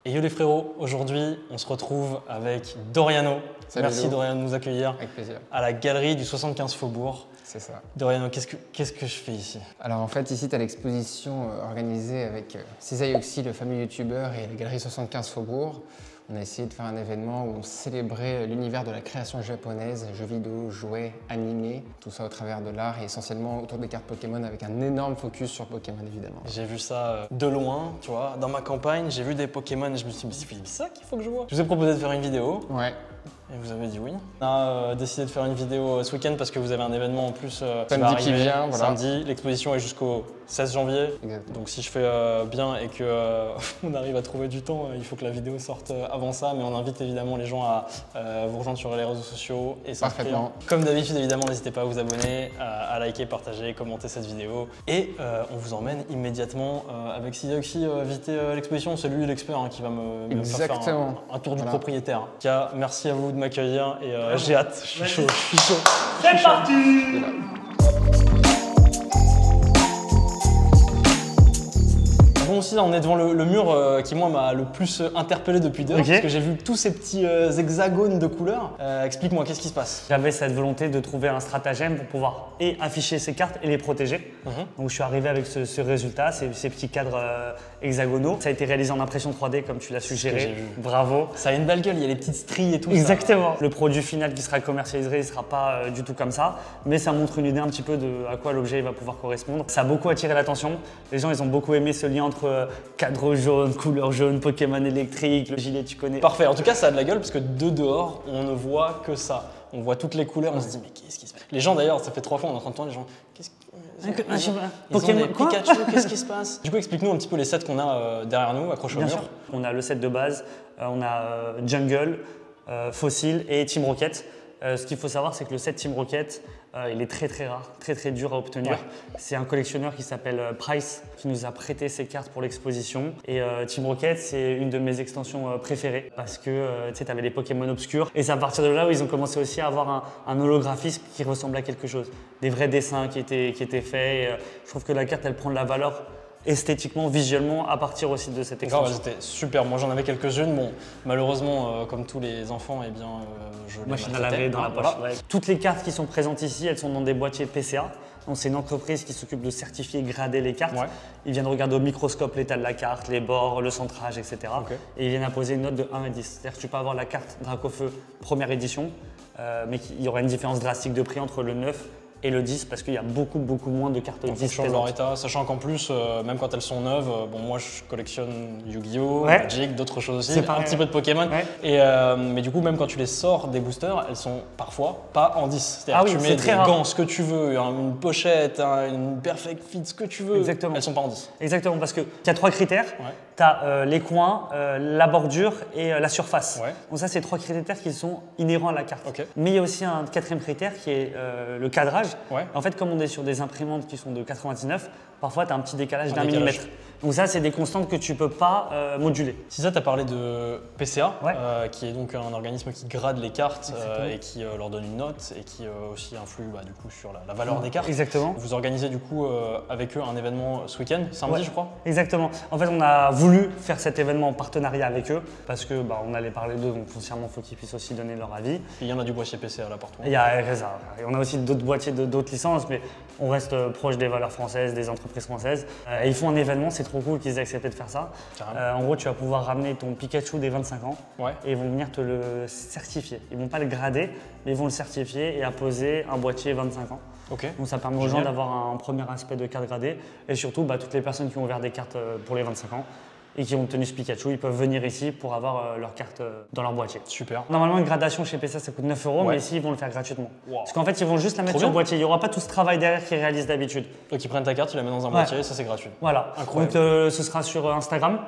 Et yo les frérots, aujourd'hui on se retrouve avec Doriano. Salut Merci Lou. Doriano de nous accueillir. Avec plaisir. À la galerie du 75 Faubourg. C'est ça. Doriano, qu'est-ce que je fais ici? Alors en fait, ici, tu as l'exposition organisée avec Cisaille Oxy, le fameux youtubeur, et la galerie 75 Faubourg. On a essayé de faire un événement où on célébrait l'univers de la création japonaise, jeux vidéo, jouets, animés, tout ça au travers de l'art et essentiellement autour des cartes Pokémon avec un énorme focus sur Pokémon évidemment. J'ai vu ça de loin, tu vois, dans ma campagne, j'ai vu des Pokémon et je me suis dit, mais c'est ça qu'il faut que je vois. Je vous ai proposé de faire une vidéo. Ouais. Et vous avez dit oui. On a décidé de faire une vidéo ce week-end parce que vous avez un événement en plus Samedi qui vient, voilà. Samedi, l'exposition est jusqu'au 16 janvier. Exactement. Donc si je fais bien et que on arrive à trouver du temps, il faut que la vidéo sorte avant ça. Mais on invite évidemment les gens à vous rejoindre sur les réseaux sociaux et s'inscrire. Parfaitement. Comme d'habitude, évidemment, n'hésitez pas à vous abonner, à liker, partager, commenter cette vidéo. Et on vous emmène immédiatement avec Cisaille Oxy visiter l'exposition. C'est lui l'expert qui va me faire faire un tour du propriétaire. En tout cas, merci à vous de m'accueillir et j'ai hâte. Je suis chaud. C'est parti! Bon aussi, on est devant le mur qui moi m'a le plus interpellé depuis dehors parce que j'ai vu tous ces petits hexagones de couleurs. Explique-moi, qu'est-ce qui se passe? J'avais cette volonté de trouver un stratagème pour pouvoir afficher ces cartes et les protéger. Donc je suis arrivé avec ce résultat, ces petits cadres hexagonaux. Ça a été réalisé en impression 3D comme tu l'as suggéré. Bravo. Ça a une belle gueule, il y a les petites stries et tout. Exactement. Le produit final qui sera commercialisé ne sera pas du tout comme ça, mais ça montre une idée un petit peu de à quoi l'objet va pouvoir correspondre. Ça a beaucoup attiré l'attention. Les gens ils ont beaucoup aimé ce lien entre cadre jaune, couleur jaune, Pokémon électrique, le gilet tu connais. Parfait, en tout cas ça a de la gueule parce que de dehors on ne voit que ça. On voit toutes les couleurs, on se dit mais qu'est-ce qui se passe? Les gens d'ailleurs, ça fait 3 fois on est en train de tourner, les gens, qu'est-ce Pokémon, quoi Pikachu, qu'est-ce qui se passe? Du coup explique-nous un petit peu les sets qu'on a derrière nous, accrochés au mur. Bien sûr. On a le set de base, on a Jungle, Fossil et Team Rocket. Ce qu'il faut savoir, c'est que le set Team Rocket, il est très rare, très dur à obtenir. Ouais. C'est un collectionneur qui s'appelle Price qui nous a prêté ces cartes pour l'exposition. Et Team Rocket, c'est une de mes extensions préférées parce que tu sais, avais les Pokémon obscurs. Et c'est à partir de là où ils ont commencé aussi à avoir un holographisme qui ressemblait à quelque chose. Des vrais dessins qui étaient faits. Et, je trouve que la carte, elle prend de la valeur esthétiquement, visuellement, à partir aussi de cette extension. C'était super, moi j'en avais quelques-unes, bon, malheureusement, comme tous les enfants, eh bien, je les machine à laver dans la poche. Voilà. Ouais. Toutes les cartes qui sont présentes ici, elles sont dans des boîtiers PCA. Donc c'est une entreprise qui s'occupe de certifier et grader les cartes. Ouais. Ils viennent regarder au microscope l'état de la carte, les bords, le centrage, etc. Okay. Et ils viennent apposer une note de 1 à 10. C'est-à-dire que tu peux avoir la carte Dracofeu première édition, mais il y aura une différence drastique de prix entre le 9 et le 10 parce qu'il y a beaucoup moins de cartes 10 présentes. Leur état, sachant qu'en plus, même quand elles sont neuves, bon moi je collectionne Yu-Gi-Oh, Magic, d'autres choses aussi, un petit peu de Pokémon. Ouais. Et, mais du coup, même quand tu les sors des boosters, elles sont parfois pas en 10. C'est-à-dire que tu mets des gants, ce que tu veux, une pochette, une perfect fit, ce que tu veux. Exactement. Elles sont pas en 10. Exactement, parce qu'il y a 3 critères. Ouais. Tu as les coins, la bordure et la surface. Ouais. Donc ça, c'est 3 critères qui sont inhérents à la carte. Okay. Mais il y a aussi un 4e critère qui est le cadrage. Ouais. En fait, comme on est sur des imprimantes qui sont de 99, parfois tu as un petit décalage d'1 millimètre. Donc ça, c'est des constantes que tu ne peux pas moduler. Si ça, tu as parlé de PCA, qui est donc un organisme qui grade les cartes et qui leur donne une note et qui aussi influe du coup, sur la valeur des cartes. Exactement. Vous organisez du coup avec eux un événement ce week-end, samedi je crois. Exactement. En fait, on a voulu faire cet événement en partenariat avec eux parce que on allait parler d'eux, donc foncièrement, il faut qu'ils puissent aussi donner leur avis. Et il y en a du boîtier PCA là partout. Il y a ça. Et on a aussi d'autres boîtiers d'autres licences, mais on reste proche des valeurs françaises, des entreprises françaises. Et ils font un événement, c'est trop cool qu'ils aient accepté de faire ça. En gros, tu vas pouvoir ramener ton Pikachu des 25 ans et ils vont venir te le certifier. Ils ne vont pas le grader, mais ils vont le certifier et apposer un boîtier 25 ans. Okay. Donc ça permet aux gens d'avoir un premier aspect de carte gradée et surtout toutes les personnes qui ont ouvert des cartes pour les 25 ans et qui ont obtenu ce Pikachu, ils peuvent venir ici pour avoir leur carte dans leur boîtier. Super. Normalement, une gradation chez PCA, ça coûte 9 €, mais ici, ils vont le faire gratuitement. Wow. Parce qu'en fait, ils vont juste la mettre sur le boîtier. Il n'y aura pas tout ce travail derrière qu'ils réalisent d'habitude. Donc, ils prennent ta carte, ils la mettent dans un boîtier, ça c'est gratuit. Voilà. Incroyable. Donc, ce sera sur Instagram.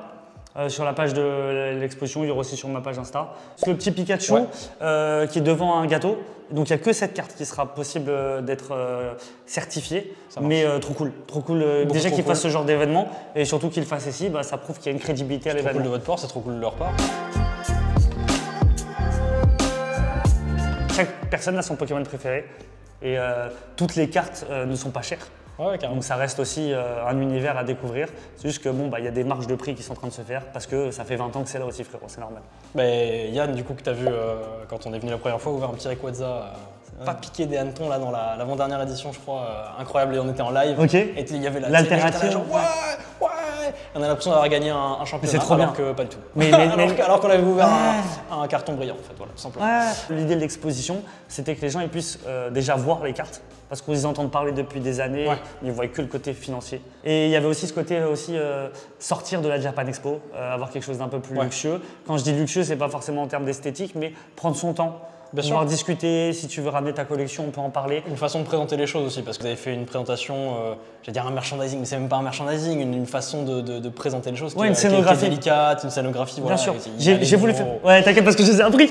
Sur la page de l'exposition, il y aura aussi sur ma page Insta. Le petit Pikachu qui est devant un gâteau. Donc il n'y a que cette carte qui sera possible d'être certifiée. Mais trop cool. Déjà qu'ils fassent ce genre d'événement et surtout qu'ils le fassent ici, ça prouve qu'il y a une crédibilité à l'événement. C'est trop cool de votre part, c'est trop cool de leur part. Chaque personne a son Pokémon préféré et toutes les cartes ne sont pas chères. Ouais, carrément. Donc ça reste aussi un univers à découvrir. C'est juste que bon, y a des marges de prix qui sont en train de se faire parce que ça fait 20 ans que c'est là aussi, frérot, c'est normal. Yann, du coup, que tu as vu quand on est venu la première fois, ouvert un petit Rayquaza, pas piqué des hannetons là dans l'avant-dernière édition, je crois, incroyable. Et on était en live. Ok. Et il y avait l'alternative. Ouais. On a l'impression d'avoir gagné un championnat. C'est trop bien. Alors que pas du tout. Alors qu'on avait ouvert un carton brillant, en fait, voilà, tout simplement. Ouais. L'idée de l'exposition, c'était que les gens ils puissent déjà voir les cartes. Parce qu'ils entendent parler depuis des années, ils ne voient que le côté financier. Et il y avait aussi ce côté sortir de la Japan Expo, avoir quelque chose d'un peu plus luxueux. Quand je dis luxueux, c'est pas forcément en termes d'esthétique, mais prendre son temps. Pouvoir discuter, si tu veux ramener ta collection, on peut en parler. Une façon de présenter les choses aussi, parce que vous avez fait une présentation, j'allais dire un merchandising, mais c'est même pas un merchandising, une façon de présenter les choses une scénographie. Qui est délicate, une scénographie. Bien sûr, j'ai voulu faire. Ouais, t'inquiète parce que je les ai appris.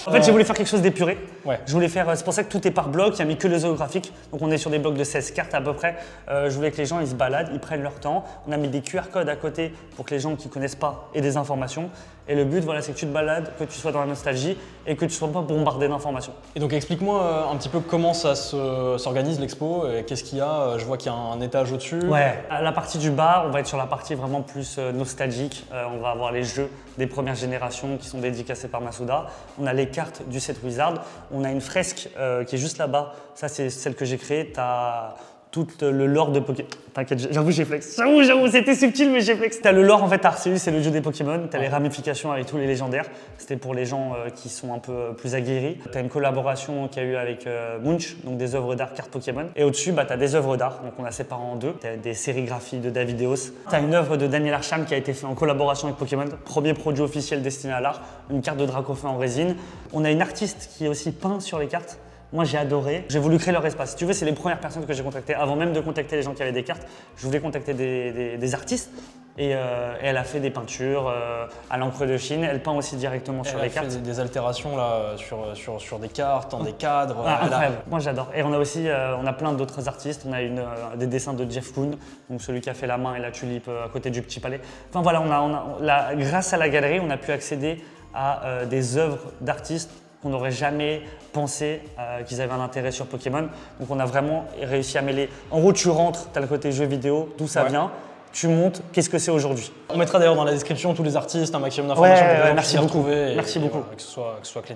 En fait, j'ai voulu faire quelque chose d'épuré. Je voulais faire, c'est pour ça que tout est par bloc, il n'y a mis que les holographiques. Donc on est sur des blocs de 16 cartes à peu près. Je voulais que les gens ils se baladent, ils prennent leur temps. On a mis des QR codes à côté pour que les gens qui ne connaissent pas aient des informations. Et le but, voilà, c'est que tu te balades, que tu sois dans la nostalgie et que tu ne sois pas bombardé d'informations. Et donc explique-moi un petit peu comment ça s'organise l'expo, qu'est-ce qu'il y a. Je vois qu'il y a un étage au-dessus. Ouais, à la partie du bas, on va être sur la partie vraiment plus nostalgique. On va avoir les jeux des premières générations qui sont dédicacés par Masuda. On a les cartes du set Wizard. On a une fresque qui est juste là-bas. Ça, c'est celle que j'ai créée. Tu as tout le lore de Pokémon. T'inquiète, j'avoue, j'ai flex. J'avoue, c'était subtil, mais j'ai flex. T'as le lore, en fait, Arceus, c'est le jeu des Pokémon. T'as les ramifications avec tous les légendaires. C'était pour les gens qui sont un peu plus aguerris. T'as une collaboration qu'il y a eu avec Munch, donc des œuvres d'art cartes Pokémon. Et au-dessus, t'as des œuvres d'art, donc on a séparé en deux. T'as des sérigraphies de Davideos. T'as une œuvre de Daniel Arsham qui a été faite en collaboration avec Pokémon. Premier produit officiel destiné à l'art. Une carte de Dracofeu en résine. On a une artiste qui est aussi peint sur les cartes. Moi, j'ai adoré. J'ai voulu créer leur espace. Si tu veux, c'est les premières personnes que j'ai contactées. Avant même de contacter les gens qui avaient des cartes, je voulais contacter des artistes. Et elle a fait des peintures à l'encre de Chine. Elle peint aussi directement sur les cartes. Elle a fait des altérations là, sur des cartes, dans des cadres. Incroyable. Moi, j'adore. Et on a aussi on a plein d'autres artistes. On a des dessins de Jeff Koons, donc celui qui a fait la main et la tulipe à côté du Petit Palais. Enfin voilà, grâce à la galerie, on a pu accéder à des œuvres d'artistes qu'on n'aurait jamais pensé qu'ils avaient un intérêt sur Pokémon. Donc on a vraiment réussi à mêler. En gros, tu rentres, tu as le côté jeu vidéo, d'où ça vient. Tu montes, qu'est-ce que c'est aujourd'hui. On mettra d'ailleurs dans la description tous les artistes, un maximum d'informations pour que merci beaucoup. Retrouver. Merci beaucoup. Voilà, que ce soit clean.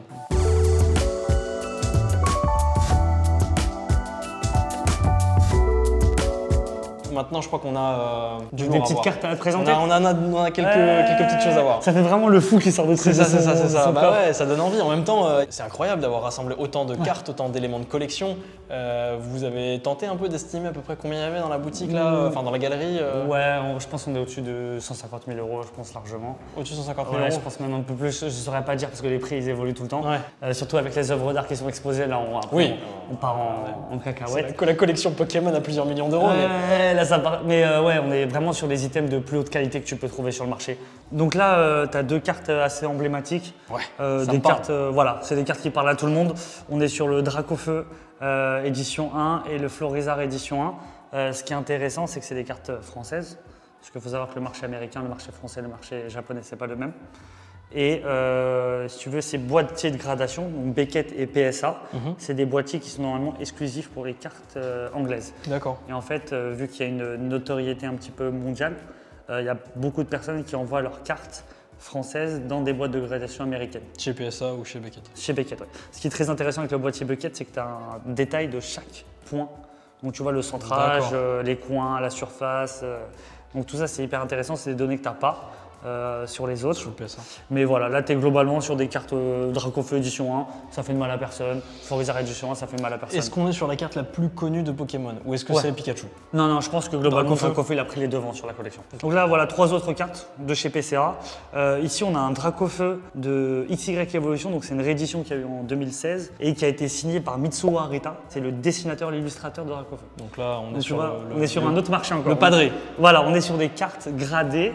Maintenant, je crois qu'on a des petites cartes à présenter. On a quelques petites choses à voir. Ça fait vraiment le fou qui sort de C'est ça. Bah ouais, ça donne envie. En même temps, c'est incroyable d'avoir rassemblé autant de cartes, autant d'éléments de collection. Vous avez tenté un peu d'estimer à peu près combien il y avait dans la boutique là, enfin dans la galerie Ouais, je pense qu'on est au-dessus de 150 000 €, je pense largement. Au-dessus de 150 000 €. Je pense même un peu plus. Je ne saurais pas dire parce que les prix ils évoluent tout le temps. Surtout avec les œuvres d'art qui sont exposées là, on part en cacahuète. La collection Pokémon à plusieurs millions d'euros. Mais on est vraiment sur les items de plus haute qualité que tu peux trouver sur le marché. Donc là, tu as deux cartes assez emblématiques. Des cartes, c'est des cartes qui parlent à tout le monde. On est sur le Dracofeu édition 1 et le Florizard édition 1. Ce qui est intéressant, c'est que c'est des cartes françaises. Parce qu'il faut savoir que le marché américain, le marché français, le marché japonais, c'est pas le même. Et si tu veux, ces boîtiers de gradation, donc Beckett et PSA, c'est des boîtiers qui sont normalement exclusifs pour les cartes anglaises. D'accord. Et en fait, vu qu'il y a une notoriété un petit peu mondiale, il y a beaucoup de personnes qui envoient leurs cartes françaises dans des boîtes de gradation américaines. Chez PSA ou chez Beckett? Chez Beckett, oui. Ce qui est très intéressant avec le boîtier Beckett, c'est que tu as un détail de chaque point. Donc tu vois le centrage, les coins, la surface. Donc tout ça, c'est hyper intéressant. C'est des données que tu n'as pas sur les autres. Mais voilà, là, tu es globalement sur des cartes Dracofeu édition 1, ça fait de mal à personne. Florizard édition 1, ça fait de mal à personne. Est-ce qu'on est sur la carte la plus connue de Pokémon ou est-ce que c'est Pikachu? Non, je pense que globalement, Dracofeu, il a pris les devants sur la collection. Donc là, voilà 3 autres cartes de chez PCA. Ici, on a un Dracofeu de XY Evolution, donc c'est une réédition qu'il y a eu en 2016 et qui a été signée par Mitsuo Arita. C'est le dessinateur, l'illustrateur de Dracofeu. Donc là, on est sur un autre marché encore. Le padré. Voilà, on est sur des cartes gradées.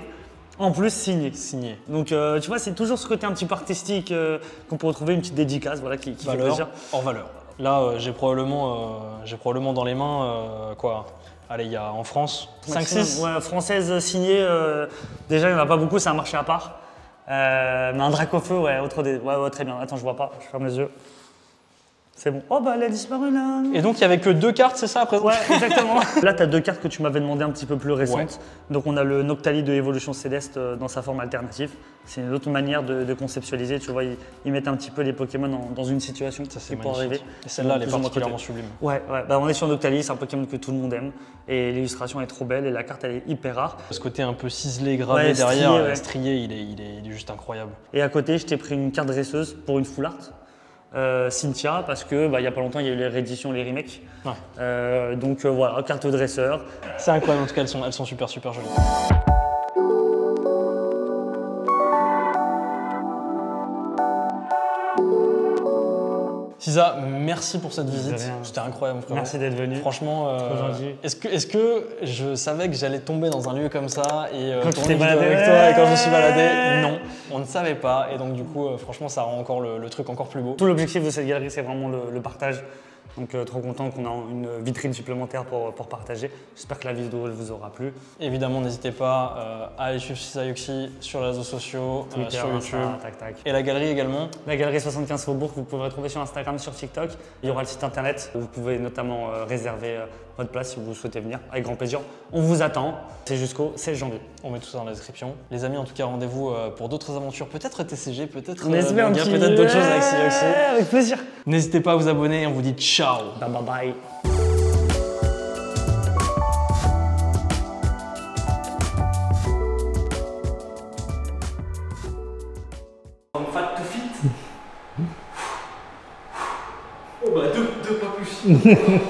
En plus, signé. Donc, tu vois, c'est toujours ce côté un petit peu artistique qu'on peut retrouver, une petite dédicace qui fait plaisir. Hors valeur. Là, j'ai probablement dans les mains Allez, il y a en France 5-6 françaises signées. Déjà, il n'y en a pas beaucoup, c'est un marché à part. Mais un Dracofeu, très bien. Attends, je vois pas, je ferme les yeux. C'est bon. Oh bah elle a disparu là. Et donc il n'y avait que 2 cartes, c'est ça après? Ouais, exactement. Là tu as 2 cartes que tu m'avais demandé un petit peu plus récentes. Ouais. Donc on a le Noctali de Evolution Céleste dans sa forme alternative. C'est une autre manière de conceptualiser. Tu vois, ils mettent un petit peu les Pokémon dans une situation qui peut arriver. Et celle-là, elle est particulièrement sublime. Ouais, ouais. Bah, on est sur Noctali, c'est un Pokémon que tout le monde aime. Et l'illustration est trop belle et la carte elle est hyper rare. Ce côté un peu ciselé, gravé derrière, strié, il est juste incroyable. Et à côté, je t'ai pris une carte dresseuse pour une full art. Cynthia, parce que il y a pas longtemps il y a eu les rééditions, les remakes. Ouais. Donc voilà, carte dresseur. C'est incroyable, en tout cas elles sont super jolies. Cisa, merci pour cette visite. C'était incroyable, frérot. Merci d'être venu. Franchement, est-ce que je savais que j'allais tomber dans un lieu comme ça et tourner une vidéo avec toi et quand je me suis baladé? Non, on ne savait pas. Et donc du coup, franchement, ça rend encore le truc encore plus beau. Tout l'objectif de cette galerie, c'est vraiment le partage. Donc trop content qu'on a une vitrine supplémentaire pour partager. J'espère que la vidéo vous aura plu. Évidemment, n'hésitez pas à aller suivre Cisa-Yuxi sur les réseaux sociaux, Twitter, sur YouTube. Tac. Et la galerie également. La galerie 75 Faubourg, vous pouvez retrouver sur Instagram, sur TikTok. Il y aura le site internet où vous pouvez notamment réserver votre place si vous souhaitez venir. Avec grand plaisir. On vous attend. C'est jusqu'au 16 janvier. On met tout ça dans la description. Les amis, en tout cas, rendez-vous pour d'autres aventures. Peut-être TCG, peut-être peut-être d'autres choses avec Cisa-Yuxi. Avec plaisir. N'hésitez pas à vous abonner. On vous dit ciao. Bye bye. Fat to fit. Oh bah deux pas plus.